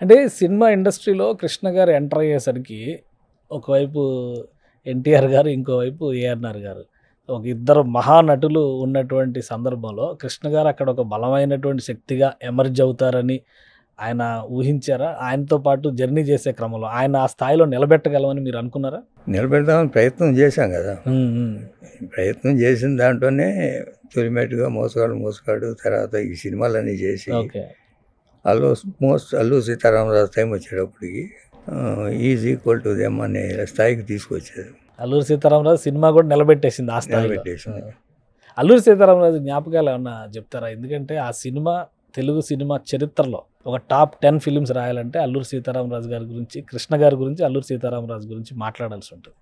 అంటే సినిమా ఇండస్ట్రీలో కృష్ణ గారు ఎంటర్ అయ్యేసరికి ఒకవైపు ఎన్టీఆర్ గారు, ఇంకోవైపు ఏఆర్ఆర్ గారు. ఒక ఇద్దరు మహానటులు ఉన్నటువంటి సందర్భంలో కృష్ణ గారు అక్కడ ఒక బలమైనటువంటి శక్తిగా ఎమర్జ్ అవుతారని ఆయన ఊహించారా? ఆయనతో పాటు జర్నీ చేసే క్రమంలో ఆయన ఆ స్థాయిలో నిలబెట్టగలమని మీరు అనుకున్నారా? నిలబెడదామని ప్రయత్నం చేశాం కదా. ప్రయత్నం చేసిన దాంట్లోనే తొలిమెట్టుగా మోసగాడు తర్వాత ఈ సినిమాలన్నీ చేసి ఓకే. అల్లు సీతారామరాజు టైం వచ్చేటప్పటికి ఈజ్ ఈక్వల్ టు దెమ్ అనే స్థాయికి తీసుకొచ్చేది. అల్లూరి సీతారామరాజు సినిమా కూడా నిలబెట్టేసింది ఆ స్థాయిలో. నిలబెట్టేసింది. అల్లూరి సీతారామరాజు జ్ఞాపకాలు ఏమన్నా చెప్తారా? ఎందుకంటే ఆ సినిమా తెలుగు సినిమా చరిత్రలో ఒక టాప్ 10 ఫిలిమ్స్ రాయాలంటే అల్లూరి సీతారామరాజు గారి గురించి, కృష్ణ గారి గురించి, అల్లూరి సీతారామరాజు గురించి మాట్లాడాల్సి ఉంటుంది.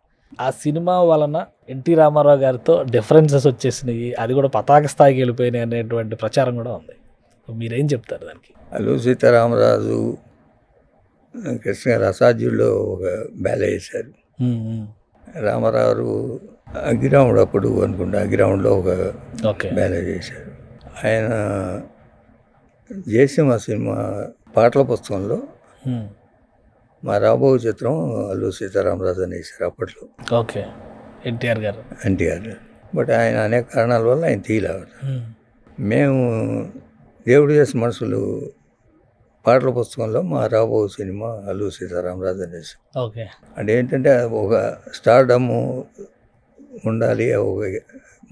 ఆ సినిమా వలన ఎన్టీ రామారావు గారితో డిఫరెన్సెస్ వచ్చేసినాయి, అది కూడా పతాక స్థాయికి వెళ్ళిపోయినాయి అనేటువంటి ప్రచారం కూడా ఉంది. మీరేం చెప్తారు దానికి? అల్లు సీతారామరాజు కృష్ణ గారు అసాధ్యుల్లో ఒక బ్యాల వేశారు. రామారావు అగ్గిరాముడు అప్పుడు అనుకుంటా అగ్గిరాముడులో ఒక బ్యాల చేశారు. ఆయన చేసిన సినిమా పాటల పుస్తకంలో మా రాబో చిత్రం అల్లు సీతారామరాజు అని వేశారు అప్పట్లో. ఓకే. ఎన్టీఆర్ గారు. బట్ ఆయన అనేక కారణాల వల్ల ఆయన తీయలేదు. మేము దేవుడు చేసిన మనుషులు పాటల పుస్తకంలో మా రాబో సినిమా అల్లు సీతారామరాజు అనేసి. ఓకే. అంటే ఏంటంటే ఒక స్టార్డమ్ ఉండాలి, ఒక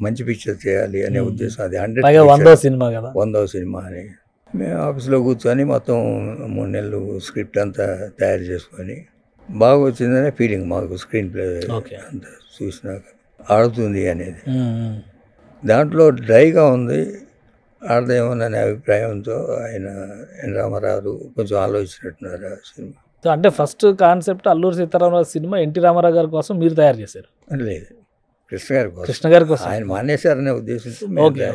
మంచి పిక్చర్ చేయాలి అనే ఉద్దేశం. అది 100వ సినిమా కదా, 100వ సినిమా అని మేము ఆఫీస్లో కూర్చొని మొత్తం 3 నెలలు స్క్రిప్ట్ అంతా తయారు చేసుకొని బాగా వచ్చిందనే ఫీలింగ్ మాకు. స్క్రీన్ ప్లే అంతా చూసినాక ఆడుతుంది అనేది. దాంట్లో డ్రైగా ఉంది, ఆడదేమోననే అభిప్రాయంతో ఆయన ఎన్ రామారావు కొంచెం ఆలోచించినట్టున్నారు ఆ సినిమా. అంటే first concept Alluri Sitaramaraju cinema NT Ramarao గారి కోసం మీరు తయారు చేశారు? లేదు, కృష్ణ గారి కోసం. ఆయన మానేశారనే ఉద్దేశంతో ఓకే.